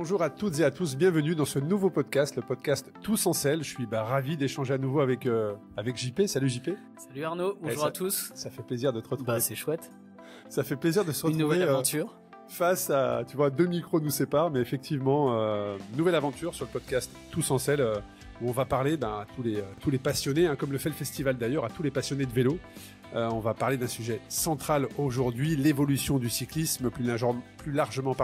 Bonjour à toutes et à tous, bienvenue dans ce nouveau podcast, le podcast Tous en selle. Je suis ravi d'échanger à nouveau avec JP. Salut JP. Salut Arnaud, bonjour à tous. Ça fait plaisir de te retrouver. C'est chouette. Ça fait plaisir de se retrouver. Une nouvelle aventure. Face à, tu vois, deux micros nous séparent, mais effectivement, nouvelle aventure sur le podcast Tous en selle, où on va parler à tous les passionnés, comme le fait le festival d'ailleurs, à tous les passionnés de vélo. On va parler d'un sujet central aujourd'hui, l'évolution du cyclisme, plus largement,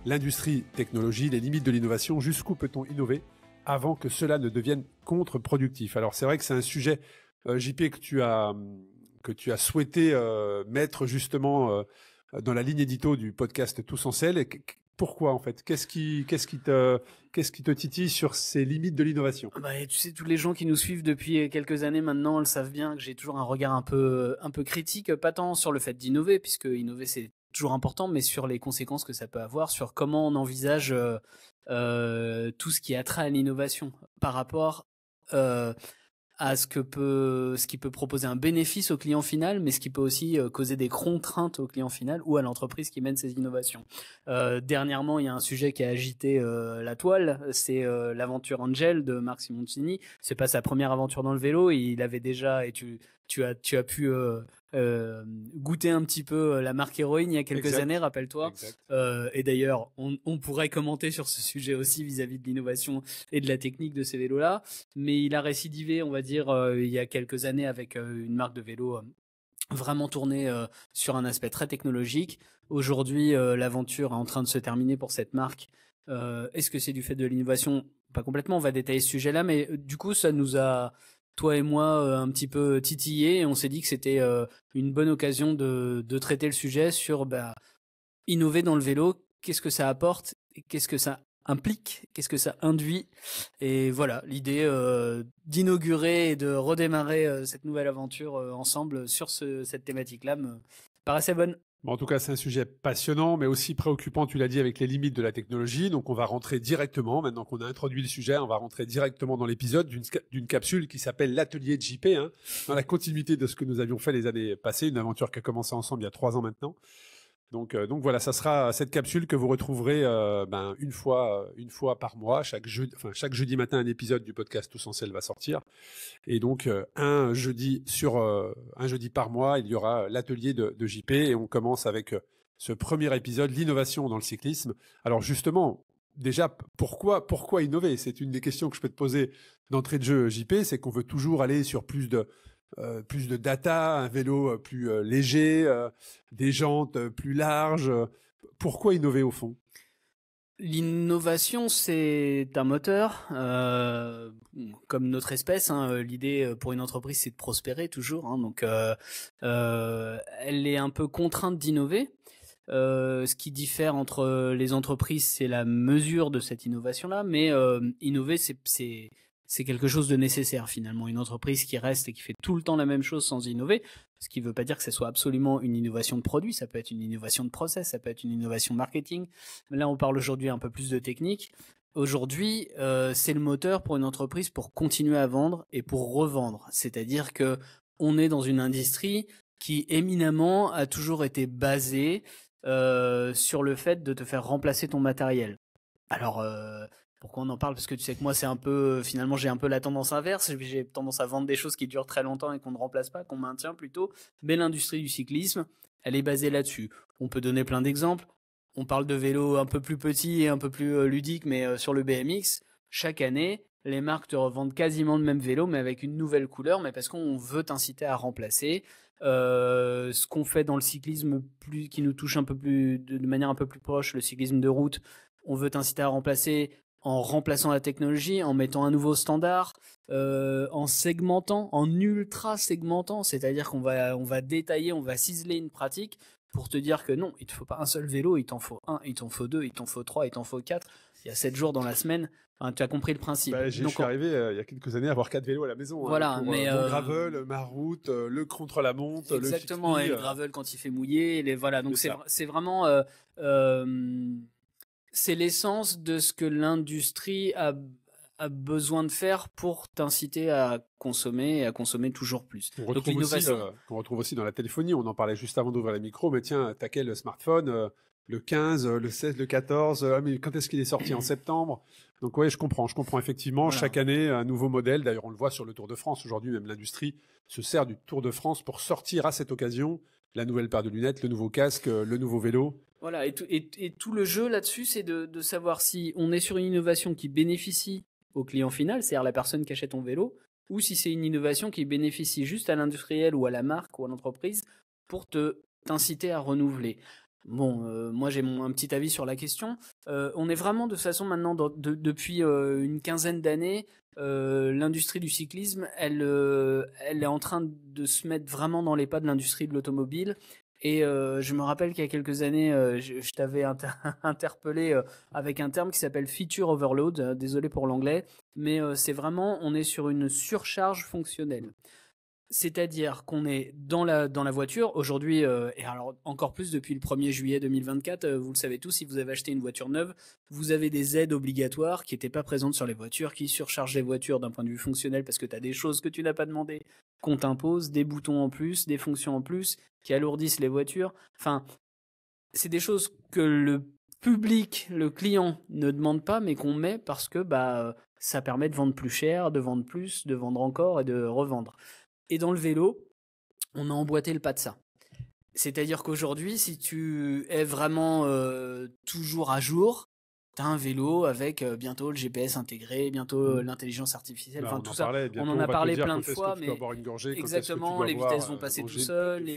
l'industrie, technologie, les limites de l'innovation, jusqu'où peut-on innover avant que cela ne devienne contre-productif. Alors c'est vrai que c'est un sujet, JP, que tu as souhaité mettre justement dans la ligne édito du podcast Tous en selle. Pourquoi en fait ? Qu'est-ce qui te titille sur ces limites de l'innovation ? Tu sais, tous les gens qui nous suivent depuis quelques années maintenant le savent bien que j'ai toujours un regard un peu critique, pas tant sur le fait d'innover, puisque innover c'est toujours important, mais sur les conséquences que ça peut avoir, sur comment on envisage tout ce qui a trait à l'innovation par rapport à ce qui peut proposer un bénéfice au client final, mais ce qui peut aussi causer des contraintes au client final ou à l'entreprise qui mène ces innovations. Dernièrement, il y a un sujet qui a agité la toile, c'est l'aventure Angel de Marc Simoncini. C'est pas sa première aventure dans le vélo, il avait déjà, et tu as pu goûter un petit peu la marque Héroïne il y a quelques années, rappelle-toi. Et d'ailleurs, on pourrait commenter sur ce sujet aussi vis-à-vis de l'innovation et de la technique de ces vélos-là. Mais il a récidivé, on va dire, il y a quelques années avec une marque de vélo vraiment tournée sur un aspect très technologique. Aujourd'hui, l'aventure est en train de se terminer pour cette marque. Est-ce que c'est du fait de l'innovation ? Pas complètement, on va détailler ce sujet-là, mais du coup, ça nous a, toi et moi, un petit peu titillé, et on s'est dit que c'était une bonne occasion de traiter le sujet sur innover dans le vélo, qu'est-ce que ça apporte, qu'est-ce que ça implique, qu'est-ce que ça induit. Et voilà, l'idée d'inaugurer et de redémarrer cette nouvelle aventure ensemble sur cette thématique-là me paraissait bonne. En tout cas, c'est un sujet passionnant, mais aussi préoccupant, tu l'as dit, avec les limites de la technologie. Donc, on va rentrer directement, maintenant qu'on a introduit le sujet, on va rentrer directement dans l'épisode d'une capsule qui s'appelle l'atelier de JP, dans la continuité de ce que nous avions fait les années passées, une aventure qui a commencé ensemble il y a 3 ans maintenant. Donc voilà, ça sera cette capsule que vous retrouverez une fois par mois, chaque jeudi matin, un épisode du podcast Tous en selle va sortir. Et donc un jeudi par mois, il y aura l'atelier de JP, et on commence avec ce premier épisode, l'innovation dans le cyclisme. Alors justement, déjà, pourquoi innover ? C'est une des questions que je peux te poser d'entrée de jeu, JP, c'est qu'on veut toujours aller sur plus de data, un vélo plus léger, des jantes plus larges. Pourquoi innover au fond ? L'innovation, c'est un moteur, comme notre espèce. L'idée pour une entreprise, c'est de prospérer toujours. Donc, elle est un peu contrainte d'innover. Ce qui diffère entre les entreprises, c'est la mesure de cette innovation-là. Mais innover, c'est quelque chose de nécessaire finalement. Une entreprise qui reste et qui fait tout le temps la même chose sans innover, ce qui ne veut pas dire que ce soit absolument une innovation de produit, ça peut être une innovation de process, ça peut être une innovation marketing. Là, on parle aujourd'hui un peu plus de technique. Aujourd'hui, c'est le moteur pour une entreprise pour continuer à vendre et pour revendre. C'est-à-dire que on est dans une industrie qui éminemment a toujours été basée sur le fait de te faire remplacer ton matériel. Alors, pourquoi on en parle ? Parce que tu sais que moi, finalement, j'ai un peu la tendance inverse. J'ai tendance à vendre des choses qui durent très longtemps et qu'on ne remplace pas, qu'on maintient plutôt. Mais l'industrie du cyclisme, elle est basée là-dessus. On peut donner plein d'exemples. On parle de vélos un peu plus petits et un peu plus ludiques, mais sur le BMX, chaque année, les marques te revendent quasiment le même vélo, mais avec une nouvelle couleur, mais parce qu'on veut t'inciter à remplacer. Ce qu'on fait dans le cyclisme qui nous touche un peu plus, de manière un peu plus proche, le cyclisme de route, on veut t'inciter à remplacer en remplaçant la technologie, en mettant un nouveau standard, en segmentant, en ultra segmentant, c'est-à-dire qu'on va détailler, on va ciseler une pratique pour te dire que non, il te faut pas un seul vélo, il t'en faut un, il t'en faut deux, il t'en faut trois, il t'en faut quatre. Il y a 7 jours dans la semaine. Enfin, tu as compris le principe. Je suis arrivé il y a quelques années à avoir 4 vélos à la maison. Voilà, pour, mon gravel, ma route, le contre-la-montre, exactement, le et le gravel quand il fait mouiller. Voilà, donc c'est vraiment c'est l'essence de ce que l'industrie a besoin de faire pour t'inciter à consommer et à consommer toujours plus. Donc l'innovation qu'on retrouve aussi dans la téléphonie, on en parlait juste avant d'ouvrir les micros, mais tiens, t'as quel smartphone le 15, le 16, le 14. Mais quand est-ce qu'il est sorti? En septembre. Donc oui, je comprends effectivement. Voilà. Chaque année, un nouveau modèle. D'ailleurs, on le voit sur le Tour de France. Aujourd'hui, même l'industrie se sert du Tour de France pour sortir à cette occasion la nouvelle paire de lunettes, le nouveau casque, le nouveau vélo. Voilà, et tout le jeu là-dessus, c'est de savoir si on est sur une innovation qui bénéficie au client final, c'est-à-dire la personne qui achète ton vélo, ou si c'est une innovation qui bénéficie juste à l'industriel ou à la marque ou à l'entreprise pour t'inciter à renouveler. Bon, moi j'ai un petit avis sur la question. On est vraiment de toute façon maintenant depuis une quinzaine d'années, l'industrie du cyclisme, elle est en train de se mettre vraiment dans les pas de l'industrie de l'automobile. Et je me rappelle qu'il y a quelques années, je t'avais interpellé avec un terme qui s'appelle feature overload. Désolé pour l'anglais, mais c'est vraiment, on est sur une surcharge fonctionnelle. C'est-à-dire qu'on est dans la voiture aujourd'hui, et alors encore plus depuis le 1er juillet 2024, vous le savez tous, si vous avez acheté une voiture neuve, vous avez des aides obligatoires qui n'étaient pas présentes sur les voitures, qui surchargent les voitures d'un point de vue fonctionnel parce que tu as des choses que tu n'as pas demandé, qu'on t'impose, des boutons en plus, des fonctions en plus, qui alourdissent les voitures. Enfin, c'est des choses que le public, le client ne demande pas, mais qu'on met parce que ça permet de vendre plus cher, de vendre plus, de vendre encore et de revendre. Et dans le vélo, on a emboîté le pas de ça. C'est-à-dire qu'aujourd'hui, si tu es vraiment toujours à jour, tu as un vélo avec bientôt le GPS intégré, bientôt l'intelligence artificielle, enfin tout ça. On en a parlé plein de fois, mais exactement, les vitesses vont passer tout seules.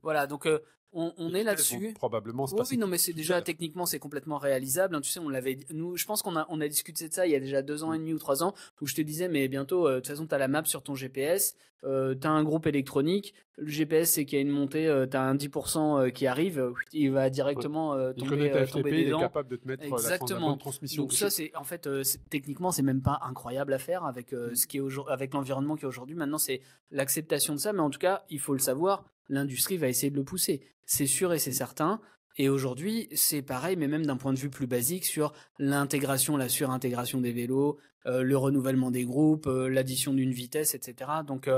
Voilà, donc on est là-dessus. Probablement se passer. Oui, non, mais c'est déjà techniquement c'est complètement réalisable. Tu sais, je pense qu'on a discuté de ça il y a déjà 2 ans et demi ou 3 ans où je te disais, mais bientôt, de toute façon, t'as la map sur ton GPS, t'as un groupe électronique. Le GPS, c'est qu'il y a une montée, t'as un 10% qui arrive, il va directement tomber dedans. Il est capable de te mettre la bonne transmission. Donc ça, c'est en fait, techniquement, c'est même pas incroyable à faire avec ce qui est avec l'environnement qui est aujourd'hui. Maintenant, c'est l'acceptation de ça, mais en tout cas, il faut le savoir. L'industrie va essayer de le pousser, c'est sûr et c'est certain. Et aujourd'hui, c'est pareil, mais même d'un point de vue plus basique sur l'intégration, la surintégration des vélos, le renouvellement des groupes, l'addition d'une vitesse, etc. Donc,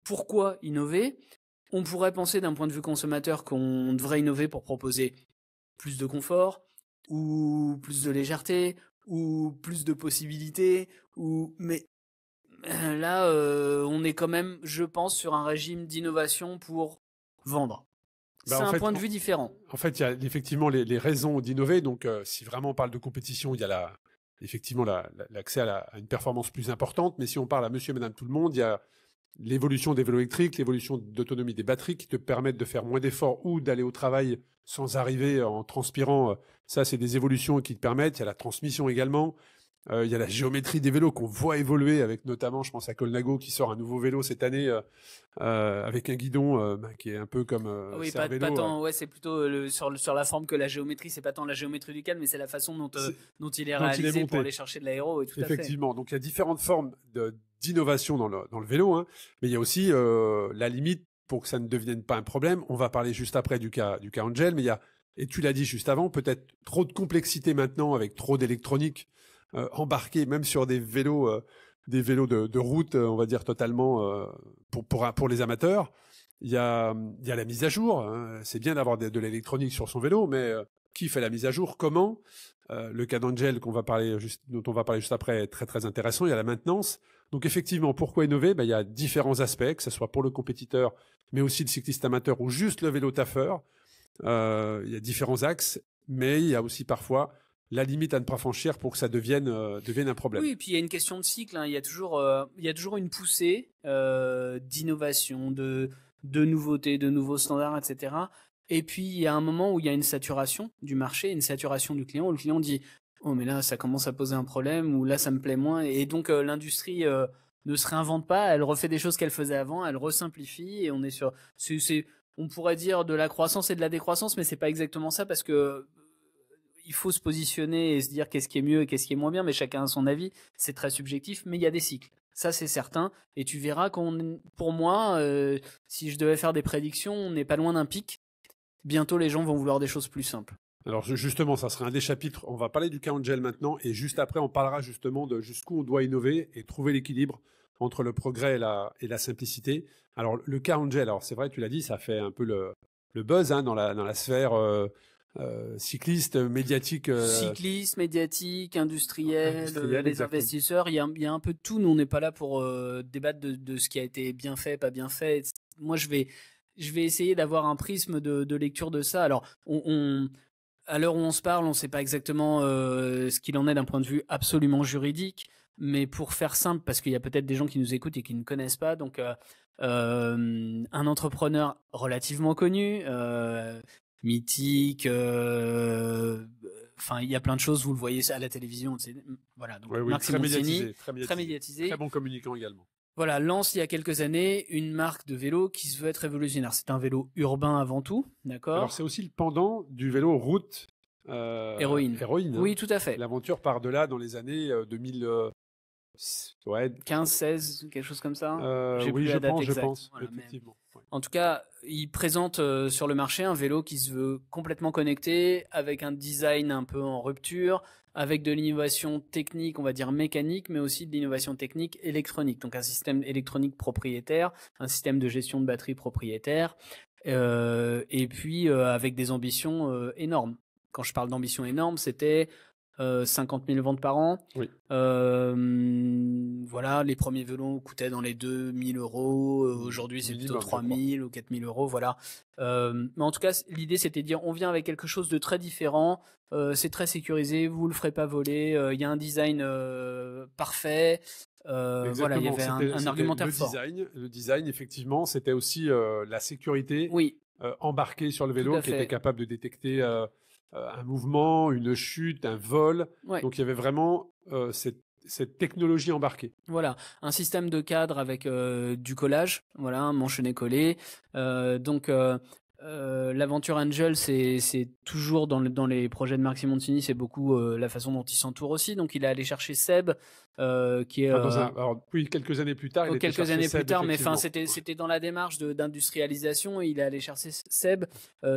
pourquoi innover? On pourrait penser d'un point de vue consommateur qu'on devrait innover pour proposer plus de confort, ou plus de légèreté, ou plus de possibilités, mais là, on est quand même, je pense, sur un régime d'innovation pour vendre. C'est un point de vue différent. En fait, il y a effectivement les raisons d'innover. Donc, si vraiment on parle de compétition, il y a effectivement l'accès à une performance plus importante. Mais si on parle à monsieur et madame tout le monde, il y a l'évolution des vélos électriques, l'évolution d'autonomie des batteries qui te permettent de faire moins d'efforts ou d'aller au travail sans arriver en transpirant. Ça, c'est des évolutions qui te permettent. Il y a la transmission également. Il y a la géométrie des vélos qu'on voit évoluer avec notamment, je pense à Colnago qui sort un nouveau vélo cette année avec un guidon qui est un peu comme oui, pas tant, ouais, c'est plutôt sur la forme que la géométrie, c'est pas tant la géométrie du calme, mais c'est la façon dont il est réalisé pour aller chercher de l'aéro et tout à fait. Effectivement, donc il y a différentes formes d'innovation dans le vélo, hein, mais il y a aussi la limite pour que ça ne devienne pas un problème. On va parler juste après du cas Angel, mais il y a, et tu l'as dit juste avant, peut-être trop de complexité maintenant avec trop d'électronique embarqué même sur des vélos de route, on va dire totalement pour les amateurs. Il y a la mise à jour. Hein. C'est bien d'avoir de l'électronique sur son vélo, mais qui fait la mise à jour? Comment? Le cas d'Angel dont on va parler juste après est très très intéressant. Il y a la maintenance. Donc effectivement, pourquoi innover? Il y a différents aspects, que ce soit pour le compétiteur, mais aussi le cycliste amateur ou juste le vélo taffeur. Il y a différents axes, mais il y a aussi parfois la limite à ne pas franchir pour que ça devienne un problème. Oui, et puis il y a une question de cycle. Hein. Il y a toujours une poussée d'innovation, de nouveautés, de nouveaux standards, etc. Et puis il y a un moment où il y a une saturation du marché, une saturation du client, où le client dit « Oh, mais là, ça commence à poser un problème » ou « Là, ça me plaît moins ». Et donc l'industrie ne se réinvente pas, elle refait des choses qu'elle faisait avant, elle resimplifie, et on est sur... on pourrait dire de la croissance et de la décroissance, mais c'est pas exactement ça, parce que il faut se positionner et se dire qu'est-ce qui est mieux et qu'est-ce qui est moins bien, mais chacun a son avis, c'est très subjectif, mais il y a des cycles. Ça, c'est certain. Et tu verras pour moi, si je devais faire des prédictions, on n'est pas loin d'un pic. Bientôt, les gens vont vouloir des choses plus simples. Alors justement, ça serait un des chapitres. On va parler du cas Angel maintenant, et juste après, on parlera justement de jusqu'où on doit innover et trouver l'équilibre entre le progrès et la simplicité. Alors le cas Angel, alors c'est vrai, tu l'as dit, ça fait un peu le buzz hein, dans la sphère cyclistes, médiatiques. Cyclistes, médiatiques, industriels, les exactement. investisseurs, il y a un peu de tout. Nous, on n'est pas là pour débattre de ce qui a été bien fait, pas bien fait. Moi, je vais essayer d'avoir un prisme de lecture de ça. Alors, à l'heure où on se parle, on ne sait pas exactement ce qu'il en est d'un point de vue absolument juridique, mais pour faire simple, parce qu'il y a peut-être des gens qui nous écoutent et qui ne connaissent pas, donc un entrepreneur relativement connu, mythique, enfin il y a plein de choses, vous le voyez à la télévision, voilà. Donc Oui, Marc très Simoncini, très médiatisé, très bon communicant également. Voilà, lance il y a quelques années une marque de vélo qui se veut être révolutionnaire. C'est un vélo urbain avant tout, d'accord. Alors c'est aussi le pendant du vélo route héroïne. Oui, tout à fait. L'aventure part de là dans les années 2000. 15, 16, quelque chose comme ça. Oui, je pense, voilà, effectivement. Ouais. En tout cas, il présente sur le marché un vélo qui se veut complètement connecté, avec un design un peu en rupture, avec de l'innovation technique, on va dire mécanique, mais aussi de l'innovation technique électronique. Donc un système électronique propriétaire, un système de gestion de batterie propriétaire, et puis avec des ambitions énormes. Quand je parle d'ambition énorme, c'était 50 000 ventes par an. Oui. Voilà, les premiers vélos coûtaient dans les 2 000 euros. Aujourd'hui, c'est plutôt 3 000 ou 4 000 euros. Voilà. Mais en tout cas, l'idée, c'était de dire on vient avec quelque chose de très différent. C'est très sécurisé. Vous le ferez pas voler. Il y a un design parfait. Voilà, il y avait un argumentaire fort. Le design, effectivement, c'était aussi la sécurité embarquée sur le vélo qui était capable de détecter un mouvement, une chute, un vol. Ouais. Donc il y avait vraiment cette technologie embarquée. Voilà, un système de cadre avec du collage, voilà, manchené-collé. Donc l'aventure Angel, c'est toujours dans les projets de Marc Simoncini, c'est beaucoup la façon dont il s'entoure aussi. Donc il est allé chercher Seb, qui est alors puis quelques années plus tard, mais enfin c'était dans la démarche d'industrialisation. Il est allé chercher Seb.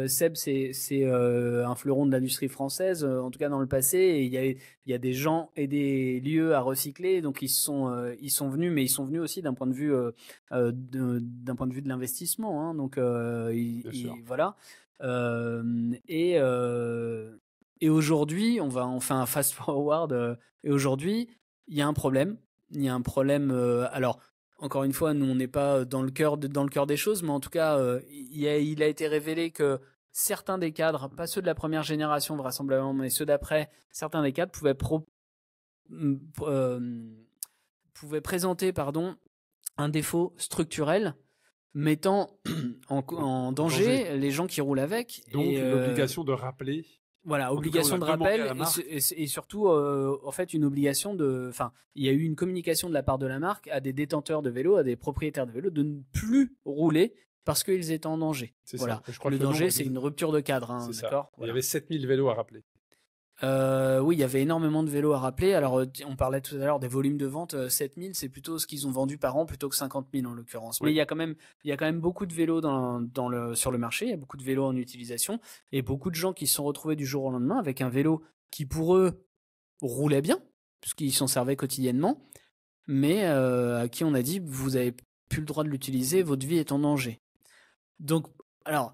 Seb, c'est un fleuron de l'industrie française, en tout cas dans le passé. Et il y a des gens et des lieux à recycler. Donc ils sont venus, mais ils sont venus aussi d'un point de vue de l'investissement. Hein. Donc voilà. Et aujourd'hui, on fait un fast forward. Et aujourd'hui, il y a un problème. Il y a un problème. Alors, encore une fois, nous, on n'est pas dans le cœur des choses, mais en tout cas, il a été révélé que certains des cadres, pas ceux de la première génération vraisemblablement, mais ceux d'après, certains des cadres pouvaient présenter, un défaut structurel mettant en danger les gens qui roulent avec. Donc l'obligation de rappeler. Voilà, obligation de rappel et surtout en fait une obligation il y a eu une communication de la part de la marque à des détenteurs de vélos, à des propriétaires de vélos de ne plus rouler parce qu'ils étaient en danger. Voilà. Je crois que le danger, c'est une rupture de cadre. Hein, d'accord. Il y avait 7000 vélos à rappeler. Oui, il y avait énormément de vélos à rappeler. Alors, on parlait tout à l'heure des volumes de vente. 7000, c'est plutôt ce qu'ils ont vendu par an plutôt que 50 000 en l'occurrence. Oui. Mais il y a quand même beaucoup de vélos sur le marché. Il y a beaucoup de vélos en utilisation et beaucoup de gens qui se sont retrouvés du jour au lendemain avec un vélo qui pour eux roulait bien puisqu'ils s'en servaient quotidiennement, mais à qui on a dit vous avez plus le droit de l'utiliser, votre vie est en danger. Donc, alors.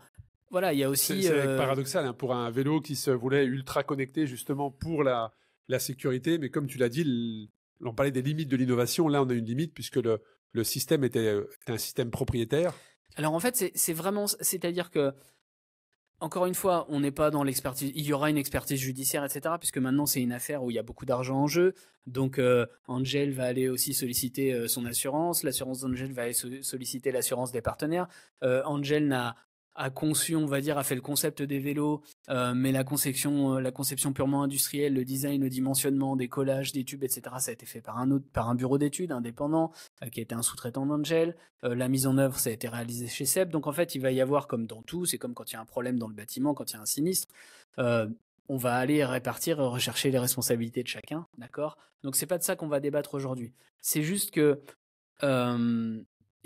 Voilà, il y a aussi. C'est paradoxal pour un vélo qui se voulait ultra connecté justement pour la sécurité, mais comme tu l'as dit, on parlait des limites de l'innovation. Là, on a une limite puisque le système était un système propriétaire. Alors en fait, c'est vraiment, c'est-à-dire que encore une fois, on n'est pas dans l'expertise. Il y aura une expertise judiciaire, etc. Puisque maintenant c'est une affaire où il y a beaucoup d'argent en jeu. Donc Angel va aller aussi solliciter son assurance. L'assurance d'Angel va aller solliciter l'assurance des partenaires. Angel a conçu, on va dire, a fait le concept des vélos, mais la conception purement industrielle, le design, le dimensionnement, des collages, des tubes, etc., ça a été fait par un bureau d'études indépendant, qui a été un sous-traitant d'Angel. La mise en œuvre, ça a été réalisé chez Seb. Donc en fait, il va y avoir, comme dans tout, c'est comme quand il y a un problème dans le bâtiment, quand il y a un sinistre, on va aller répartir, rechercher les responsabilités de chacun, d'accord ? Donc c'est pas de ça qu'on va débattre aujourd'hui. C'est juste que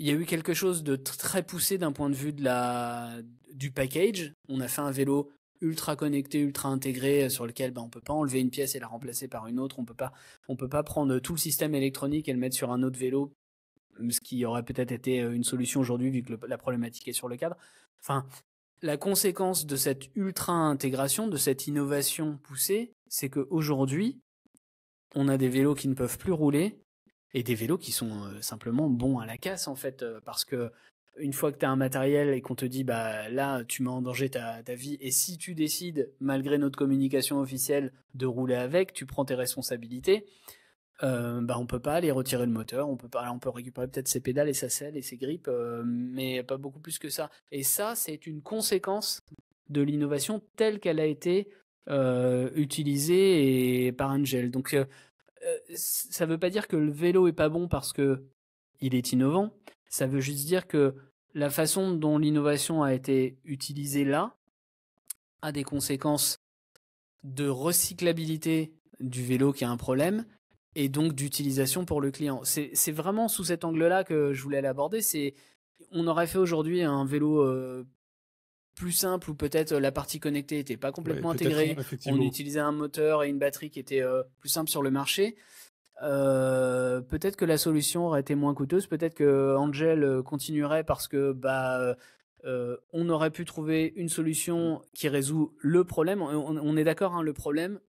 il y a eu quelque chose de très poussé d'un point de vue du package. On a fait un vélo ultra connecté, ultra intégré, sur lequel on peut pas enlever une pièce et la remplacer par une autre. On peut pas prendre tout le système électronique et le mettre sur un autre vélo, ce qui aurait peut-être été une solution aujourd'hui vu que la problématique est sur le cadre. Enfin, la conséquence de cette ultra-intégration, de cette innovation poussée, c'est qu'aujourd'hui, on a des vélos qui ne peuvent plus rouler et des vélos qui sont simplement bons à la casse, en fait, parce que une fois que tu as un matériel et qu'on te dit bah là tu mets en danger ta vie, et si tu décides malgré notre communication officielle de rouler avec, tu prends tes responsabilités. Bah on peut pas aller retirer le moteur, on peut récupérer peut-être ses pédales et sa selle et ses grippes, mais pas beaucoup plus que ça. Et ça, c'est une conséquence de l'innovation telle qu'elle a été utilisée par Angel. Donc ça veut pas dire que le vélo est pas bon parce que il est innovant. Ça veut juste dire que la façon dont l'innovation a été utilisée là a des conséquences de recyclabilité du vélo qui a un problème et donc d'utilisation pour le client. C'est vraiment sous cet angle-là que je voulais l'aborder. On aurait fait aujourd'hui un vélo plus simple où peut-être la partie connectée n'était pas complètement intégrée. On utilisait un moteur et une batterie qui étaient plus simples sur le marché. Peut-être que la solution aurait été moins coûteuse, peut-être que Angel continuerait parce que on aurait pu trouver une solution qui résout le problème. On est d'accord, hein, le problème,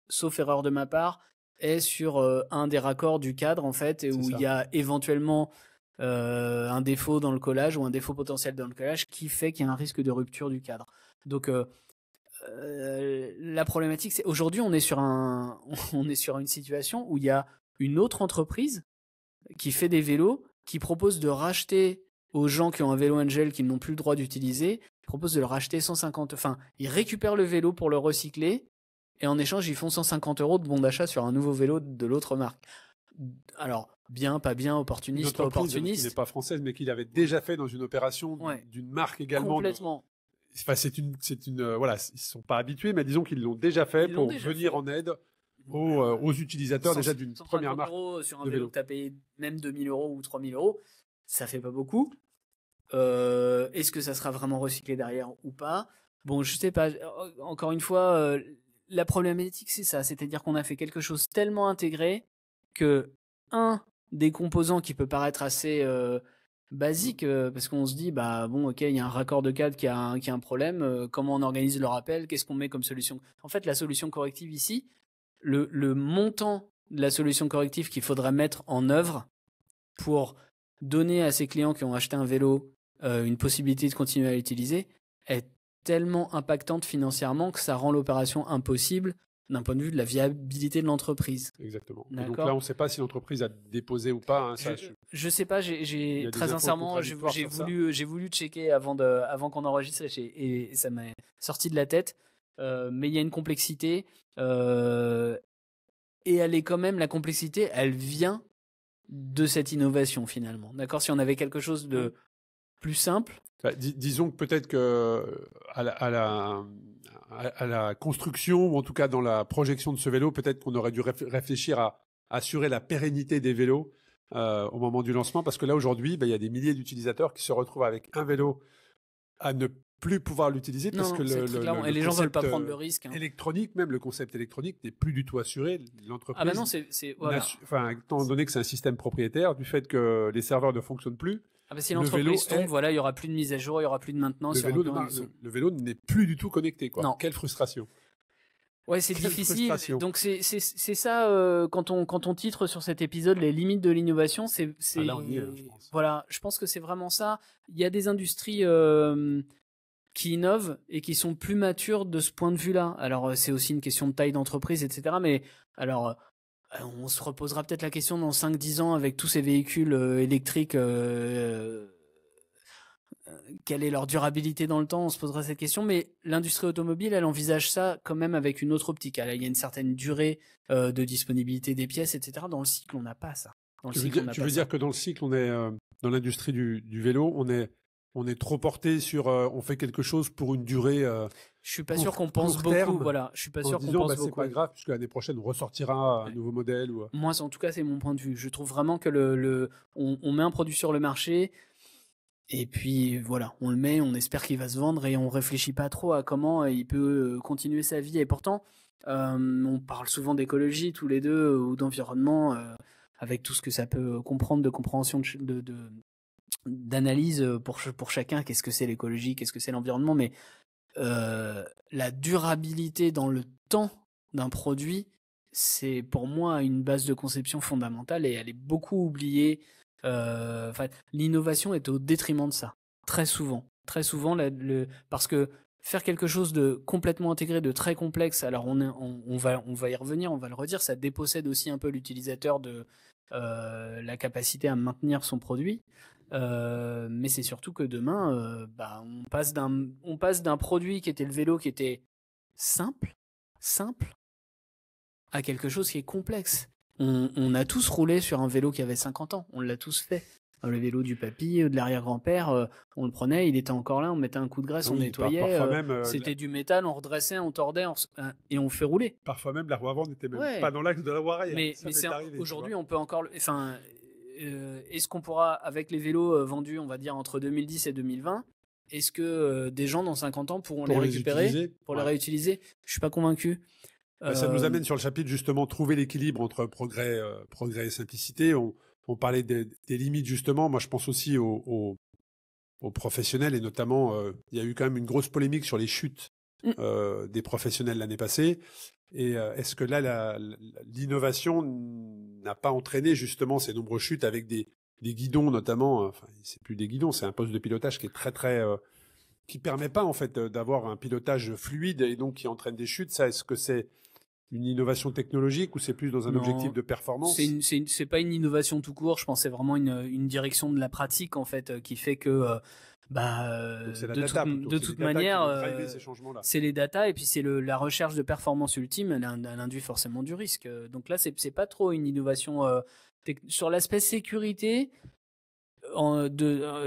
sauf erreur de ma part, est sur un des raccords du cadre en fait, où il y a éventuellement un défaut dans le collage ou un défaut potentiel dans le collage qui fait qu'il y a un risque de rupture du cadre. Donc la problématique, c'est aujourd'hui on est sur une situation où il y a une autre entreprise qui fait des vélos, qui propose de racheter aux gens qui ont un vélo Angel qui n'ont plus le droit d'utiliser, propose de leur acheter 150, enfin ils récupèrent le vélo pour le recycler et en échange ils font 150 € de bon d'achat sur un nouveau vélo de l'autre marque. Alors bien, pas bien, opportuniste, pas opportuniste. Qui n'est pas française mais qu'il avait déjà fait dans une opération d'une marque également. Complètement. Enfin, c'est une voilà, ils sont pas habitués, mais disons qu'ils l'ont déjà fait pour venir en aide aux utilisateurs déjà d'une première marque. 150 € sur un vélo que tu as payé même 2000 € ou 3000 €, ça fait pas beaucoup. Est-ce que ça sera vraiment recyclé derrière ou pas? Bon, je sais pas. Encore une fois, la problématique c'est ça, c'est-à-dire qu'on a fait quelque chose tellement intégré que un des composants qui peut paraître assez basique, parce qu'on se dit bah bon, ok, il y a un raccord de cadre qui a un problème, comment on organise le rappel, qu'est-ce qu'on met comme solution? En fait, la solution corrective ici, le montant de la solution corrective qu'il faudrait mettre en œuvre pour donner à ces clients qui ont acheté un vélo une possibilité de continuer à l'utiliser est tellement impactante financièrement que ça rend l'opération impossible d'un point de vue de la viabilité de l'entreprise. Exactement. Donc là, on ne sait pas si l'entreprise a déposé ou pas. Hein, je sais pas. J'ai très sincèrement, j'ai voulu checker avant qu'on enregistre et ça m'a sorti de la tête. Mais il y a une complexité et elle est quand même, la complexité, elle vient de cette innovation finalement. D'accord. Si on avait quelque chose de plus simple. Disons que peut-être que à la construction, ou en tout cas dans la projection de ce vélo, peut-être qu'on aurait dû réfléchir à assurer la pérennité des vélos au moment du lancement, parce que là aujourd'hui, il y a des milliers d'utilisateurs qui se retrouvent avec un vélo à ne plus pouvoir l'utiliser parce que et les gens veulent pas prendre le risque. Électronique, même le concept électronique n'est plus du tout assuré. L'entreprise, non, voilà. Étant donné que c'est un système propriétaire, du fait que les serveurs ne fonctionnent plus. Si l'entreprise tombe, voilà, il y aura plus de mise à jour, il y aura plus de maintenance. Le vélo n'est plus du tout connecté, quoi. Non. Quelle frustration. Ouais, c'est difficile. Donc c'est ça quand on titre sur cet épisode les limites de l'innovation, voilà, je pense que c'est vraiment ça. Il y a des industries qui innovent et qui sont plus matures de ce point de vue-là. Alors c'est aussi une question de taille d'entreprise, etc. Mais alors on se reposera peut-être la question dans 5-10 ans avec tous ces véhicules électriques. Quelle est leur durabilité dans le temps? On se posera cette question, mais l'industrie automobile, elle envisage ça quand même avec une autre optique. Il y a une certaine durée de disponibilité des pièces, etc. Dans le cycle, on n'a pas ça. Tu veux dire que dans le cycle, on est dans l'industrie du vélo, on est trop porté sur on fait quelque chose pour une durée. Je suis pas sûr qu'on pense beaucoup. Terme, voilà, je suis pas sûr qu'on pense beaucoup. C'est pas grave puisque l'année prochaine on ressortira un nouveau modèle ou. Moi, en tout cas, c'est mon point de vue. Je trouve vraiment que on met un produit sur le marché. Et puis voilà, on le met, on espère qu'il va se vendre et on réfléchit pas trop à comment il peut continuer sa vie. Et pourtant, on parle souvent d'écologie tous les deux ou d'environnement avec tout ce que ça peut comprendre de compréhension d'analyse pour chacun. Qu'est-ce que c'est l'écologie, qu'est-ce que c'est l'environnement, mais la durabilité dans le temps d'un produit, c'est pour moi une base de conception fondamentale et elle est beaucoup oubliée. L'innovation est au détriment de ça, très souvent. Très souvent, parce que faire quelque chose de complètement intégré, de très complexe, alors on va y revenir, on va le redire, ça dépossède aussi un peu l'utilisateur de la capacité à maintenir son produit. Mais c'est surtout que demain, on passe d'un produit qui était le vélo, qui était simple, à quelque chose qui est complexe. On a tous roulé sur un vélo qui avait 50 ans, on l'a tous fait. Le vélo du papy, de l'arrière-grand-père, on le prenait, il était encore là, on mettait un coup de graisse, on nettoyait, c'était du métal, on redressait, on tordait, et on fait rouler. Parfois même la roue avant n'était même pas dans l'axe de la roue arrière. Mais aujourd'hui, on peut encore... est-ce qu'on pourra, avec les vélos vendus, on va dire, entre 2010 et 2020, est-ce que des gens dans 50 ans pourront les récupérer, pour les réutiliser? Je suis pas convaincu. Ça nous amène sur le chapitre, justement, trouver l'équilibre entre progrès et simplicité. On parlait des limites, justement. Moi, je pense aussi aux professionnels, et notamment, il y a eu quand même une grosse polémique sur les chutes des professionnels l'année passée. Et est-ce que là, l'innovation n'a pas entraîné justement ces nombreuses chutes avec des guidons notamment, enfin, c'est plus des guidons, c'est un poste de pilotage qui est très qui permet pas en fait d'avoir un pilotage fluide et donc qui entraîne des chutes. Ça, est-ce que c'est une innovation technologique ou c'est plus dans un objectif de performance? C'est pas une innovation tout court. Je pense que c'est vraiment une direction de la pratique en fait qui fait que de toute manière, c'est les datas et puis c'est la recherche de performance ultime, elle induit forcément du risque. Donc là, c'est pas trop une innovation sur l'aspect sécurité.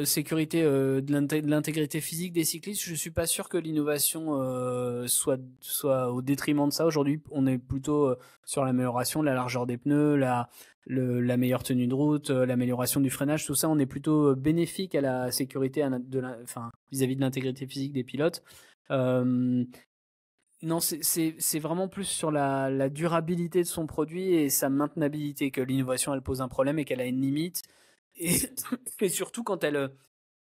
Sécurité de l'intégrité physique des cyclistes, je suis pas sûr que l'innovation soit au détriment de ça. Aujourd'hui, on est plutôt sur l'amélioration de la largeur des pneus, la meilleure tenue de route, l'amélioration du freinage, tout ça, on est plutôt bénéfique à la sécurité vis-à-vis de l'intégrité physique des pilotes. Non, c'est vraiment plus sur la durabilité de son produit et sa maintenabilité que l'innovation elle pose un problème et qu'elle a une limite. Et surtout quand elle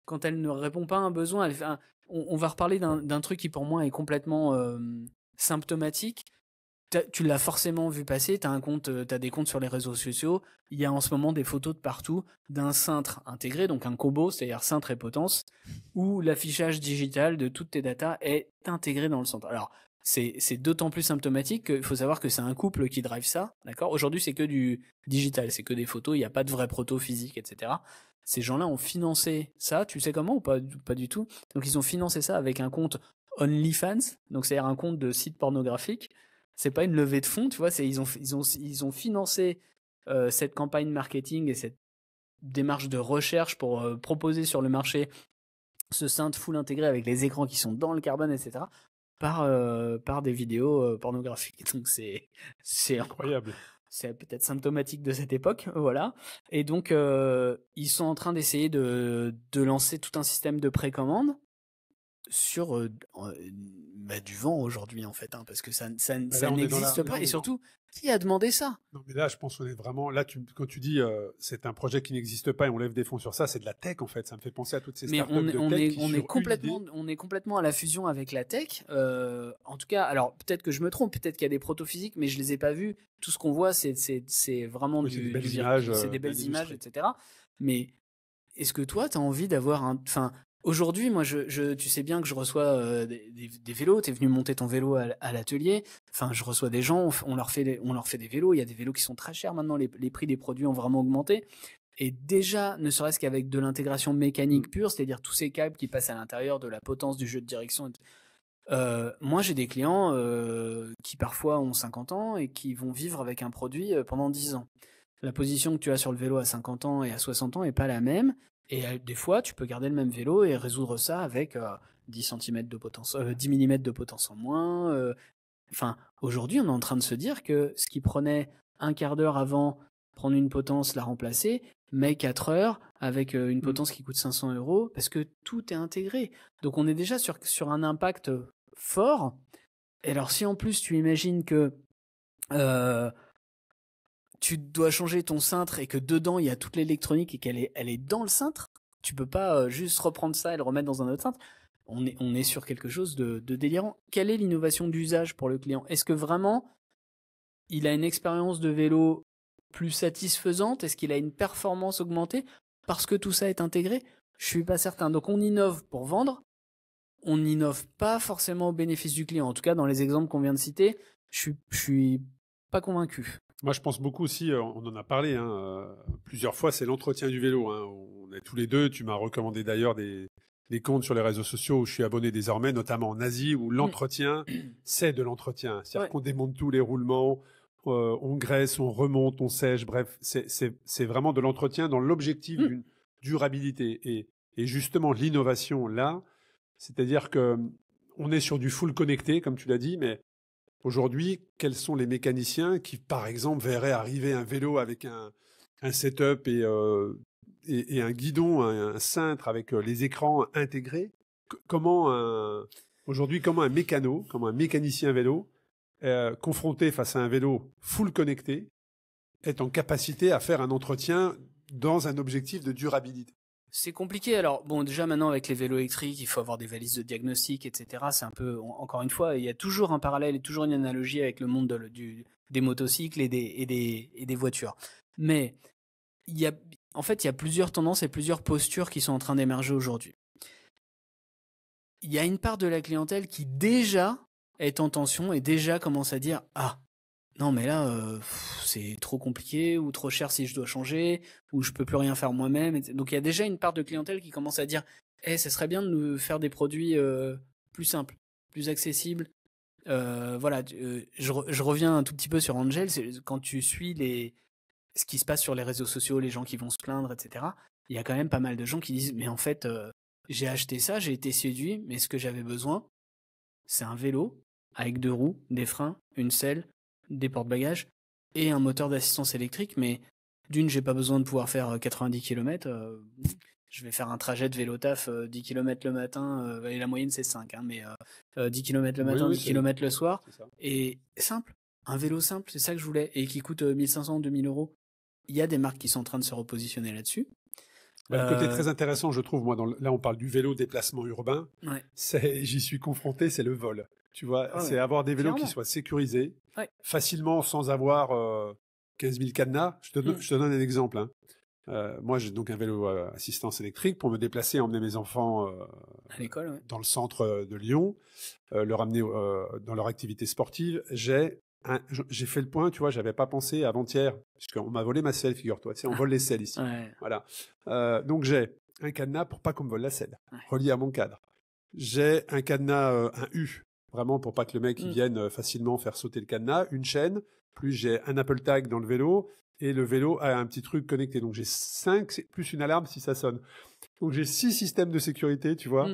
ne répond pas à un besoin, on va reparler d'un truc qui pour moi est complètement symptomatique. Tu l'as forcément vu passer, t'as des comptes sur les réseaux sociaux, il y a en ce moment des photos de partout d'un cintre intégré, donc un combo, c'est-à-dire cintre et potence, où l'affichage digital de toutes tes datas est intégré dans le centre. Alors, c'est d'autant plus symptomatique qu'il faut savoir que c'est un couple qui drive ça, d'accord? Aujourd'hui, c'est que du digital, c'est que des photos, il n'y a pas de vrai proto physique, etc. Ces gens-là ont financé ça, tu sais comment ou pas du tout? Donc, ils ont financé ça avec un compte OnlyFans, donc c'est-à-dire un compte de site pornographique. C'est pas une levée de fonds, tu vois, ils ont financé cette campagne marketing et cette démarche de recherche pour proposer sur le marché ce cintre full intégré avec les écrans qui sont dans le carbone, etc. par des vidéos pornographiques. Donc c'est incroyable. C'est peut-être symptomatique de cette époque, voilà. Et donc ils sont en train d'essayer de lancer tout un système de précommande sur du vent aujourd'hui en fait, parce que ça n'existe pas. Et surtout, qui a demandé ça? Non, mais là, je pense qu'on est vraiment là. Quand tu dis c'est un projet qui n'existe pas et on lève des fonds sur ça, c'est de la tech en fait. Ça me fait penser à toutes ces startups on est complètement à la fusion avec la tech. En tout cas, alors peut-être que je me trompe, peut-être qu'il y a des proto-physiques, mais je les ai pas vus. Tout ce qu'on voit, c'est vraiment des belles images, c'est des belles images, etc. Mais est-ce que toi, tu as envie d'avoir aujourd'hui, moi, tu sais bien que je reçois des vélos. T'es venu monter ton vélo à l'atelier. Enfin, je reçois des gens, on leur fait des vélos. Il y a des vélos qui sont très chers maintenant. Les prix des produits ont vraiment augmenté. Et déjà, ne serait-ce qu'avec de l'intégration mécanique pure, c'est-à-dire tous ces câbles qui passent à l'intérieur de la potence du jeu de direction. Moi, j'ai des clients qui parfois ont 50 ans et qui vont vivre avec un produit pendant 10 ans. La position que tu as sur le vélo à 50 ans et à 60 ans est pas la même. Et des fois, tu peux garder le même vélo et résoudre ça avec 10 cm de potence, 10 mm de potence en moins. Aujourd'hui, on est en train de se dire que ce qui prenait un quart d'heure avant prendre une potence, la remplacer, met 4 heures avec une potence qui coûte 500 €, parce que tout est intégré. Donc on est déjà sur un impact fort. Et alors si en plus tu imagines que tu dois changer ton cintre et que dedans il y a toute l'électronique et elle est dans le cintre, Tu peux pas juste reprendre ça et le remettre dans un autre cintre. On est sur quelque chose de délirant. Quelle est l'innovation d'usage pour le client? Est-ce que vraiment il a une expérience de vélo plus satisfaisante? Est-ce qu'il a une performance augmentée parce que tout ça est intégré? Je suis pas certain. Donc on innove pour vendre, on n'innove pas forcément au bénéfice du client. En tout cas, dans les exemples qu'on vient de citer, je suis pas convaincu. Moi, je pense beaucoup aussi, on en a parlé plusieurs fois, c'est l'entretien du vélo. On est tous les deux, tu m'as recommandé d'ailleurs des comptes sur les réseaux sociaux où je suis abonné désormais, notamment en Asie, où l'entretien, c'est de l'entretien. C'est-à-dire qu'on démonte tous les roulements, on graisse, on remonte, on sèche, bref, c'est vraiment de l'entretien dans l'objectif d'une durabilité. Et justement, l'innovation là, c'est-à-dire que on est sur du full connecté, comme tu l'as dit, mais aujourd'hui, quels sont les mécaniciens qui, par exemple, verraient arriver un vélo avec un setup et un guidon, un cintre avec les écrans intégrés? Aujourd'hui, comment un mécanicien vélo, confronté face à un vélo full connecté, est en capacité à faire un entretien dans un objectif de durabilité? C'est compliqué. Alors, bon, déjà maintenant avec les vélos électriques, il faut avoir des valises de diagnostic, etc. C'est un peu, encore une fois, il y a toujours un parallèle et toujours une analogie avec le monde des motocycles et des voitures. Mais en fait, il y a plusieurs tendances et plusieurs postures qui sont en train d'émerger aujourd'hui. Il y a une part de la clientèle qui déjà est en tension et déjà commence à dire « Ah, non mais là, c'est trop compliqué ou trop cher si je dois changer ou je peux plus rien faire moi-même. » Donc il y a déjà une part de clientèle qui commence à dire « ça serait bien de nous faire des produits plus simples, plus accessibles. » Voilà, je reviens un tout petit peu sur Angel. Quand tu suis ce qui se passe sur les réseaux sociaux, les gens qui vont se plaindre, etc. Il y a quand même pas mal de gens qui disent « Mais en fait, j'ai acheté ça, j'ai été séduit, mais ce que j'avais besoin, c'est un vélo avec 2 roues, des freins, une selle, des porte-bagages et un moteur d'assistance électrique, mais d'une, j'ai pas besoin de pouvoir faire 90 km. Je vais faire un trajet de vélo taf 10 km le matin, et la moyenne c'est 5, mais 10 km le matin, 10 km le soir. Et simple, un vélo simple, c'est ça que je voulais, et qui coûte 1500, 2000 euros. Il y a des marques qui sont en train de se repositionner là-dessus. Le côté très intéressant, je trouve, moi, là on parle du vélo déplacement urbain, j'y suis confronté, c'est le vol. Tu vois, c'est avoir des vélos qui soient sécurisés, facilement, sans avoir 15 000 cadenas. Je te donne un exemple. Moi, j'ai donc un vélo assistance électrique pour me déplacer, emmener mes enfants à l'école, dans le centre de Lyon, leur amener dans leur activité sportive. J'ai fait le point, tu vois, j'avais pas pensé avant-hier, puisqu'on m'a volé ma selle, figure-toi. Tu sais, on vole les selles ici. Voilà. Donc j'ai un cadenas pour pas qu'on me vole la selle, relié à mon cadre. J'ai un cadenas, un U, vraiment pour pas que le mec il vienne facilement faire sauter le cadenas, une chaîne, plus j'ai un Apple Tag dans le vélo, et le vélo a un petit truc connecté. Donc j'ai 5, plus une alarme si ça sonne. Donc j'ai 6 systèmes de sécurité, tu vois,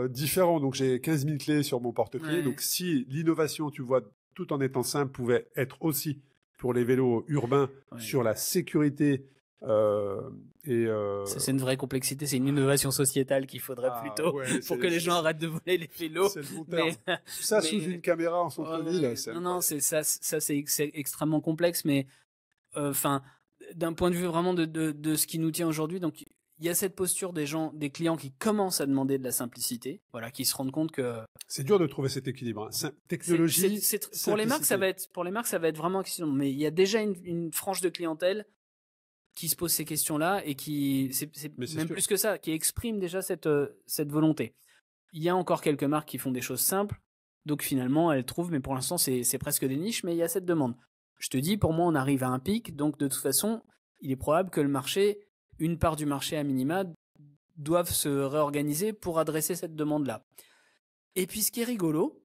différents. Donc j'ai 15 000 clés sur mon porte-clés. Donc si l'innovation, tu vois, tout en étant simple, pouvait être aussi pour les vélos urbains sur la sécurité. C'est une vraie complexité, c'est une innovation sociétale qu'il faudrait plutôt pour que les gens arrêtent de voler les vélos. C'est le bon terme. Ça sous une caméra en centre-ville. Non, c'est extrêmement complexe, mais enfin, d'un point de vue vraiment de ce qui nous tient aujourd'hui, donc il y a cette posture des clients qui commencent à demander de la simplicité, voilà, qui se rendent compte que c'est dur de trouver cet équilibre. Technologie, pour les marques, ça va être vraiment excitant, mais il y a déjà une frange de clientèle qui se pose ces questions-là et c'est même plus que ça, qui exprime déjà cette volonté. Il y a encore quelques marques qui font des choses simples, donc finalement elles trouvent, mais pour l'instant c'est presque des niches, mais il y a cette demande. Je te dis, pour moi on arrive à un pic, donc de toute façon il est probable que une part du marché à minima, doivent se réorganiser pour adresser cette demande-là. Et puis ce qui est rigolo,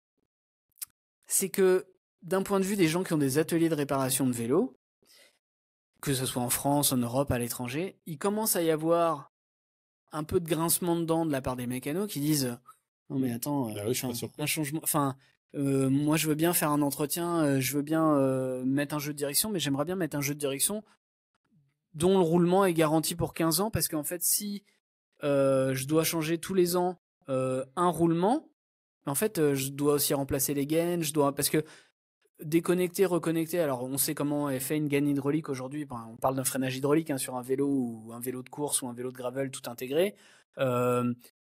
c'est que d'un point de vue des gens qui ont des ateliers de réparation de vélos, que ce soit en France, en Europe, à l'étranger, il commence à y avoir un peu de grincement de dents de la part des mécanos qui disent « Non mais attends, un changement... Enfin, moi je veux bien faire un entretien, je veux bien mettre un jeu de direction, mais j'aimerais bien mettre un jeu de direction dont le roulement est garanti pour 15 ans, parce qu'en fait, si je dois changer tous les ans un roulement, en fait, je dois aussi remplacer les gaines, parce que déconnecter, reconnecter. Alors, on sait comment est fait une gaine hydraulique aujourd'hui. On parle d'un freinage hydraulique sur un vélo ou un vélo de course ou un vélo de gravel tout intégré.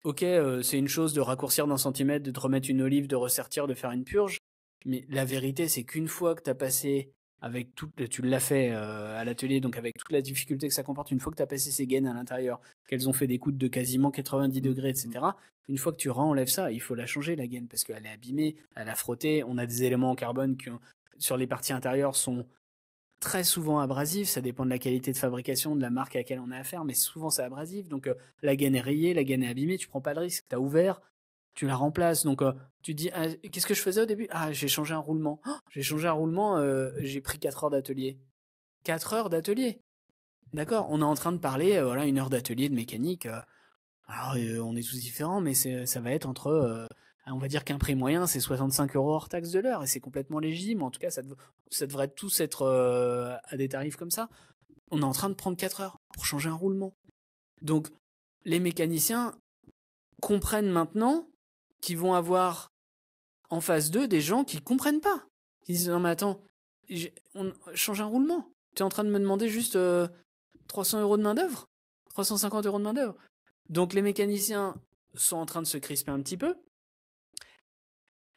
Ok, c'est une chose de raccourcir d'un centimètre, de te remettre une olive, de ressertir, de faire une purge. Mais la vérité, c'est qu'une fois que tu as passé avec tu l'as fait à l'atelier, donc avec toute la difficulté que ça comporte, une fois que tu as passé ces gaines à l'intérieur, qu'elles ont fait des coups de quasiment 90 degrés, etc., une fois que tu enlèves ça, il faut la changer, la gaine, parce qu'elle est abîmée, elle a frotté, on a des éléments en carbone qui, sur les parties intérieures, sont très souvent abrasifs, ça dépend de la qualité de fabrication, de la marque à laquelle on a affaire, mais souvent c'est abrasif, donc la gaine est rayée, la gaine est abîmée, tu prends pas le risque, tu as ouvert, tu la remplaces. Donc tu te dis, qu'est-ce que je faisais au début? J'ai changé un roulement. J'ai changé un roulement, j'ai pris 4 heures d'atelier. 4 heures d'atelier. D'accord, on est en train de parler, voilà, 1 heure d'atelier de mécanique. Alors on est tous différents, mais ça va être entre, on va dire qu'un prix moyen, c'est 65 € hors taxe de l'heure, et c'est complètement légitime. En tout cas, ça devrait tous être à des tarifs comme ça. On est en train de prendre 4 heures pour changer un roulement. Donc, les mécaniciens comprennent maintenant qui vont avoir en face d'eux des gens qui comprennent pas. Ils disent, non mais attends, on change un roulement. Tu es en train de me demander juste 300 € de main d'œuvre, 350 € de main d'œuvre. Donc les mécaniciens sont en train de se crisper un petit peu.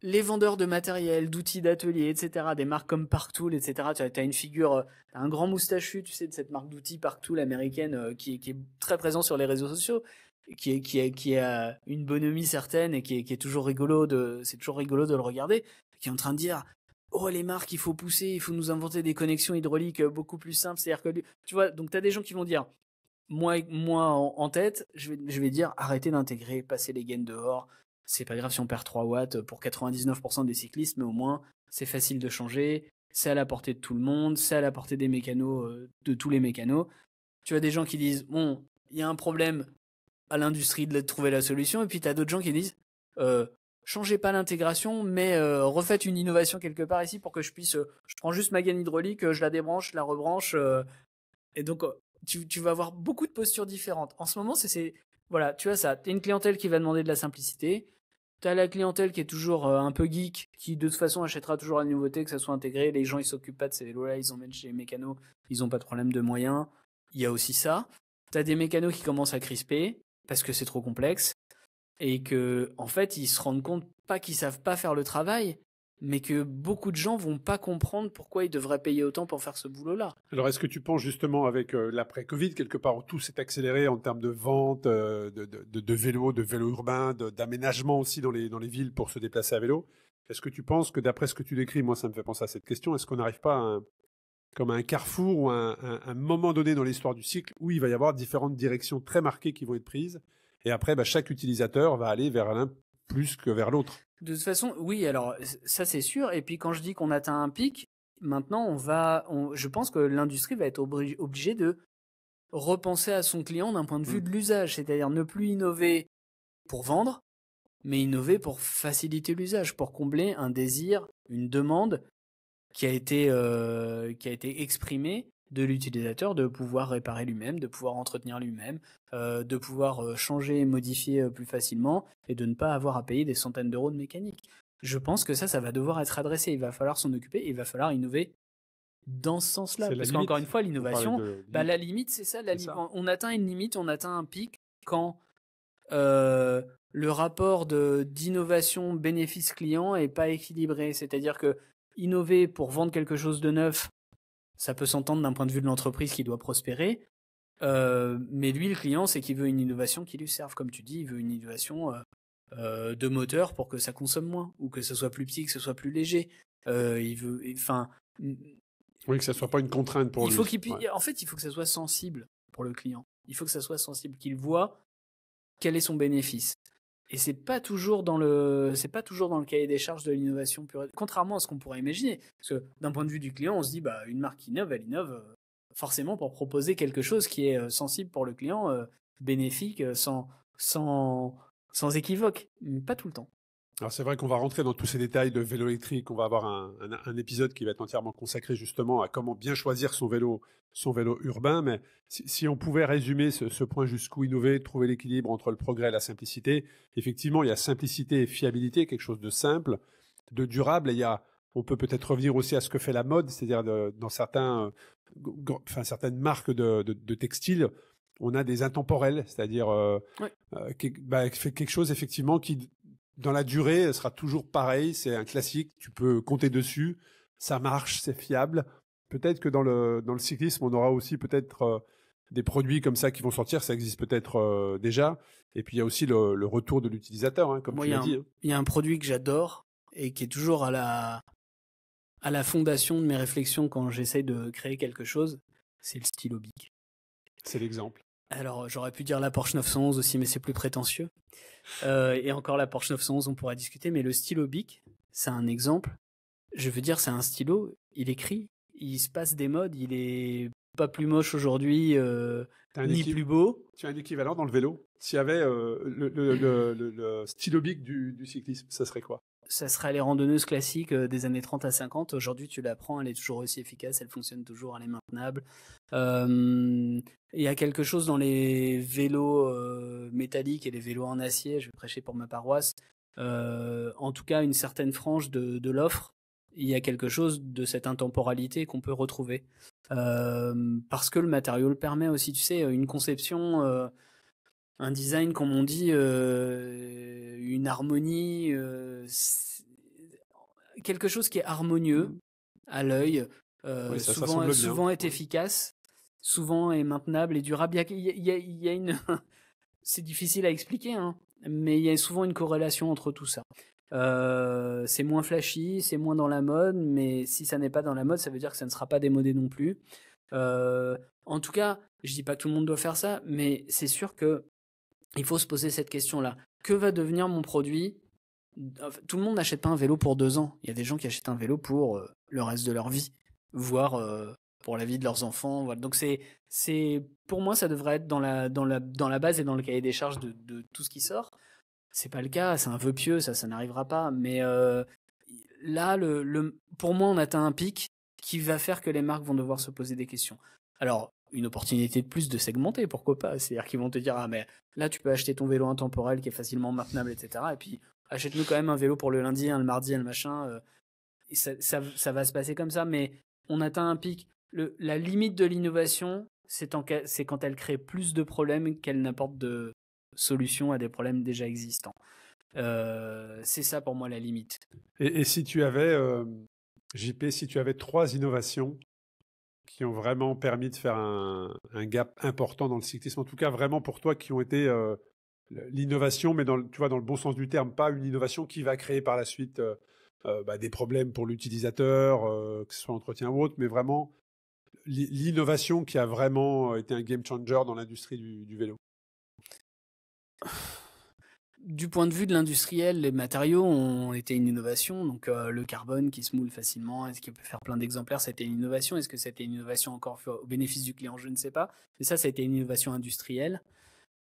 Les vendeurs de matériel, d'outils d'atelier, etc., des marques comme Parktool, etc., tu as une figure, un grand moustachu, tu sais, de cette marque d'outils Parktool américaine qui est très présent sur les réseaux sociaux, qui a une bonhomie certaine et qui est toujours rigolo c'est toujours rigolo de le regarder, qui est en train de dire, oh les marques, il faut pousser, il faut nous inventer des connexions hydrauliques beaucoup plus simples, c'est-à-dire que, tu vois, donc t'as des gens qui vont dire, moi en tête, je vais dire, arrêtez d'intégrer, passez les gaines dehors, c'est pas grave si on perd 3 watts pour 99% des cyclistes, mais au moins, c'est facile de changer, c'est à la portée de tout le monde, c'est à la portée des mécanos, de tous les mécanos. Tu as des gens qui disent, bon, il y a un problème, à l'industrie de trouver la solution, et puis tu as d'autres gens qui disent changez pas l'intégration, mais refaites une innovation quelque part ici pour que je puisse je prends juste ma gaine hydraulique, je la débranche, je la rebranche, et donc tu vas avoir beaucoup de postures différentes. En ce moment, voilà, tu as ça, tu as une clientèle qui va demander de la simplicité, tu as la clientèle qui est toujours un peu geek, qui de toute façon achètera toujours la nouveauté, que ça soit intégré, les gens ils s'occupent pas de ces vélos-là, ils emmènent chez les mécanos, ils ont pas de problème de moyens, il y a aussi ça. Tu as des mécanos qui commencent à crisper, parce que c'est trop complexe, et que en fait ils se rendent compte pas qu'ils savent pas faire le travail, mais que beaucoup de gens vont pas comprendre pourquoi ils devraient payer autant pour faire ce boulot-là. Alors est-ce que tu penses justement avec l'après-Covid, quelque part où tout s'est accéléré en termes de vente, de vélos urbains, d'aménagement aussi dans les villes pour se déplacer à vélo, est-ce que tu penses que d'après ce que tu décris, moi ça me fait penser à cette question, est-ce qu'on n'arrive pas comme à un carrefour ou un moment donné dans l'histoire du cycle où il va y avoir différentes directions très marquées qui vont être prises, et après chaque utilisateur va aller vers l'un plus que vers l'autre. De toute façon, oui, alors ça c'est sûr, et puis quand je dis qu'on atteint un pic, maintenant je pense que l'industrie va être obligée de repenser à son client d'un point de vue de l'usage, c'est-à-dire ne plus innover pour vendre, mais innover pour faciliter l'usage, pour combler un désir, une demande qui a été exprimé de l'utilisateur, de pouvoir réparer lui-même, de pouvoir entretenir lui-même, de pouvoir changer et modifier plus facilement, et de ne pas avoir à payer des centaines d'euros de mécanique. Je pense que ça va devoir être adressé, il va falloir s'en occuper, et il va falloir innover dans ce sens-là. Parce qu'encore une fois, l'innovation, la limite, c'est ça, on atteint une limite, on atteint un pic quand le rapport d'innovation bénéfice client est pas équilibré, c'est-à-dire que innover pour vendre quelque chose de neuf, ça peut s'entendre d'un point de vue de l'entreprise qui doit prospérer, mais lui, le client, c'est qu'il veut une innovation qui lui serve. Comme tu dis, il veut une innovation de moteur pour que ça consomme moins, ou que ce soit plus petit, que ce soit plus léger. Oui, que ça soit pas une contrainte pour lui. En fait, il faut que ça soit sensible pour le client. Il faut que ça soit sensible, qu'il voit quel est son bénéfice. Et c'est pas toujours dans le cahier des charges de l'innovation pure, contrairement à ce qu'on pourrait imaginer. Parce que d'un point de vue du client, on se dit une marque qui innove, elle innove forcément pour proposer quelque chose qui est sensible pour le client, bénéfique, sans équivoque, mais pas tout le temps. Alors c'est vrai qu'on va rentrer dans tous ces détails de vélo électrique, on va avoir un épisode qui va être entièrement consacré justement à comment bien choisir son vélo urbain, mais si on pouvait résumer ce point jusqu'où innover, trouver l'équilibre entre le progrès et la simplicité, effectivement il y a simplicité et fiabilité, quelque chose de simple, de durable, et il y a On peut peut-être revenir aussi à ce que fait la mode, c'est-à-dire dans certaines marques de textiles, on a des intemporels, c'est-à-dire fait quelque chose effectivement qui, dans la durée, sera toujours pareil. C'est un classique, tu peux compter dessus, ça marche, c'est fiable. Peut-être que dans le cyclisme, on aura aussi peut-être des produits comme ça qui vont sortir, ça existe peut-être déjà. Et puis il y a aussi le retour de l'utilisateur, hein, comme tu l'as dit. Il y a un produit que j'adore et qui est toujours à la fondation de mes réflexions quand j'essaye de créer quelque chose, c'est le stylo Bic. C'est l'exemple. Alors j'aurais pu dire la Porsche 911 aussi, mais c'est plus prétentieux. Et encore la Porsche 911, on pourra discuter, mais le stylo Bic, c'est un exemple. Je veux dire, c'est un stylo, il écrit, il se passe des modes, il est pas plus moche aujourd'hui, ni plus beau. Tu as un équivalent dans le vélo. S'il y avait le stylo Bic du cyclisme, ça serait quoi? Ça serait les randonneuses classiques des années 30 à 50. Aujourd'hui, tu la prends, elle est toujours aussi efficace, elle fonctionne toujours, elle est maintenable. Il y a quelque chose dans les vélos métalliques et les vélos en acier, je vais prêcher pour ma paroisse. En tout cas, une certaine frange de l'offre, il y a quelque chose de cette intemporalité qu'on peut retrouver. Parce que le matériau le permet aussi, tu sais, une conception, un design, comme on dit, une harmonie, quelque chose qui est harmonieux à l'œil, souvent est efficace, souvent est maintenable et durable. Il y a une... C'est difficile à expliquer, hein, mais il y a souvent une corrélation entre tout ça. C'est moins flashy, c'est moins dans la mode, mais si ça n'est pas dans la mode, ça veut dire que ça ne sera pas démodé non plus. En tout cas, je dis pas que tout le monde doit faire ça, mais c'est sûr que il faut se poser cette question-là. Que va devenir mon produit? Tout le monde n'achète pas un vélo pour 2 ans. Il y a des gens qui achètent un vélo pour le reste de leur vie, voire pour la vie de leurs enfants. Voilà. Donc pour moi, ça devrait être dans la base et dans le cahier des charges de tout ce qui sort. C'est pas le cas, c'est un vœu pieux, ça n'arrivera pas. Mais là, pour moi, on atteint un pic qui va faire que les marques vont devoir se poser des questions. Alors, une opportunité de plus de segmenter, pourquoi pas? C'est-à-dire qu'ils vont te dire, ah mais là tu peux acheter ton vélo intemporel qui est facilement maintenable, etc. Et puis achète-nous quand même un vélo pour le lundi, le mardi, le machin. Et ça va se passer comme ça, mais on atteint un pic. La limite de l'innovation, c'est quand elle crée plus de problèmes qu'elle n'apporte de solutions à des problèmes déjà existants. C'est ça pour moi la limite. Et si tu avais, JP, si tu avais 3 innovations qui ont vraiment permis de faire un gap important dans le cyclisme, en tout cas vraiment pour toi, qui ont été l'innovation, mais tu vois, dans le bon sens du terme, pas une innovation qui va créer par la suite des problèmes pour l'utilisateur, que ce soit l'entretien ou autre, mais vraiment l'innovation qui a vraiment été un game changer dans l'industrie du vélo. Du point de vue de l'industriel, les matériaux ont été une innovation. Donc le carbone qui se moule facilement, est-ce qu'il peut faire plein d'exemplaires, ça a été une innovation. Est-ce que ça a été une innovation encore au bénéfice du client? Je ne sais pas. Mais ça a été une innovation industrielle.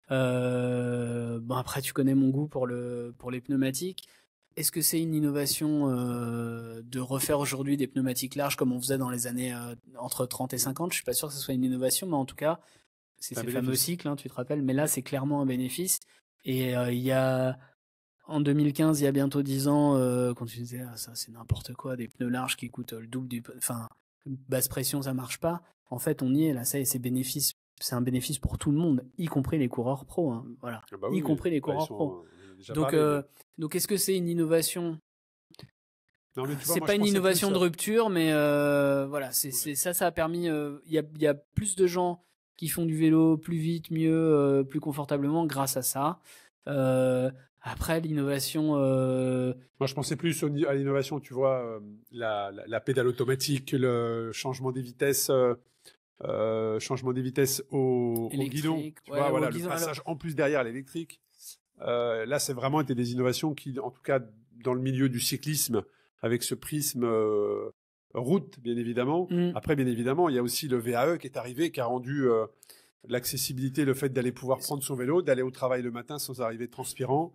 Après, tu connais mon goût pour les pneumatiques. Est-ce que c'est une innovation de refaire aujourd'hui des pneumatiques larges comme on faisait dans les années entre 30 et 50? Je suis pas sûr que ce soit une innovation, mais en tout cas, c'est ces fameux cycles, hein, tu te rappelles. Mais là, c'est clairement un bénéfice. Et il y a, en 2015, il y a bientôt 10 ans, quand tu disais, ça c'est n'importe quoi, des pneus larges qui coûtent le double enfin, basse pression, ça marche pas. En fait, on y est, là, ça et c'est un bénéfice pour tout le monde, y compris les coureurs pro, hein, voilà. Ah bah oui, compris les coureurs pro. Donc est-ce que c'est une innovation? Non, mais c'est pas une innovation de rupture, mais voilà, ça a permis, il y a plus de gens qui font du vélo plus vite, mieux, plus confortablement grâce à ça. Après, l'innovation... Moi, je pensais plus à l'innovation, tu vois, la pédale automatique, le changement des vitesses, au guidon. Tu vois, voilà, le passage en plus derrière l'électrique. Là, c'est vraiment été des innovations qui, en tout cas, dans le milieu du cyclisme, avec ce prisme route, bien évidemment. Après, bien évidemment, il y a aussi le VAE qui est arrivé, qui a rendu l'accessibilité, le fait d'aller pouvoir prendre son vélo, d'aller au travail le matin sans arriver transpirant.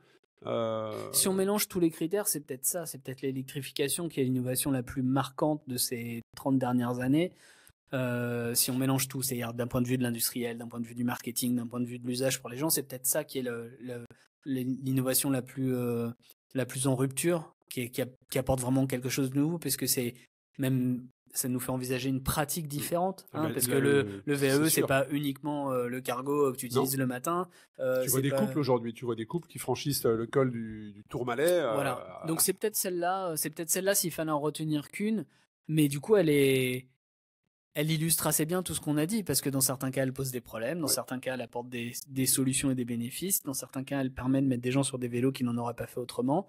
Si on mélange tous les critères, c'est peut-être ça, c'est peut-être l'électrification qui est l'innovation la plus marquante de ces 30 dernières années. Si on mélange tout, c'est-à-dire d'un point de vue de l'industriel, d'un point de vue du marketing, d'un point de vue de l'usage pour les gens, c'est peut-être ça qui est l'innovation la plus en rupture. qui apporte vraiment quelque chose de nouveau, parce que c'est même ça nous fait envisager une pratique différente, parce que le VAE c'est pas uniquement le cargo que tu utilises le matin. Tu vois des couples aujourd'hui, tu vois des couples qui franchissent le col du Tourmalet. Voilà. Donc c'est peut-être celle-là s'il fallait en retenir qu'une, mais du coup elle illustre assez bien tout ce qu'on a dit, parce que dans certains cas elle pose des problèmes, dans certains cas elle apporte des solutions et des bénéfices, dans certains cas elle permet de mettre des gens sur des vélos qui n'en auraient pas fait autrement.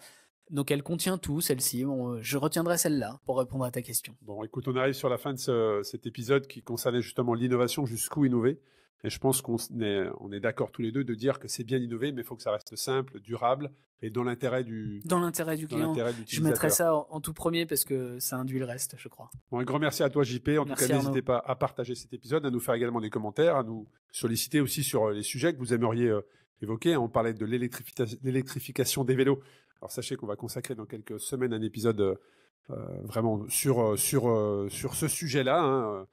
Donc elle contient tout, celle-ci. Bon, je retiendrai celle-là pour répondre à ta question. Bon, écoute, on arrive sur la fin de cet épisode qui concernait justement l'innovation, jusqu'où innover. Et je pense qu'on est d'accord tous les deux de dire que c'est bien innover, mais il faut que ça reste simple, durable et dans l'intérêt du client. Je mettrai ça en tout premier parce que ça induit le reste, je crois. Bon, un grand merci à toi, JP. En tout cas, n'hésitez pas à partager cet épisode, à nous faire également des commentaires, à nous solliciter aussi sur les sujets que vous aimeriez évoquer. On parlait de l'électrification des vélos. Alors sachez qu'on va consacrer dans quelques semaines un épisode vraiment sur ce sujet-là.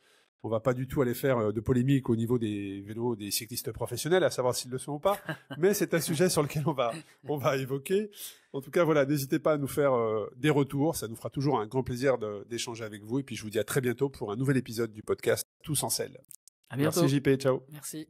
On va pas du tout aller faire de polémique au niveau des vélos des cyclistes professionnels, à savoir s'ils le sont ou pas. Mais c'est un sujet sur lequel on va évoquer. En tout cas, voilà, n'hésitez pas à nous faire des retours. Ça nous fera toujours un grand plaisir d'échanger avec vous. Et puis je vous dis à très bientôt pour un nouvel épisode du podcast Tous en selle. À bientôt. Merci JP, ciao. Merci.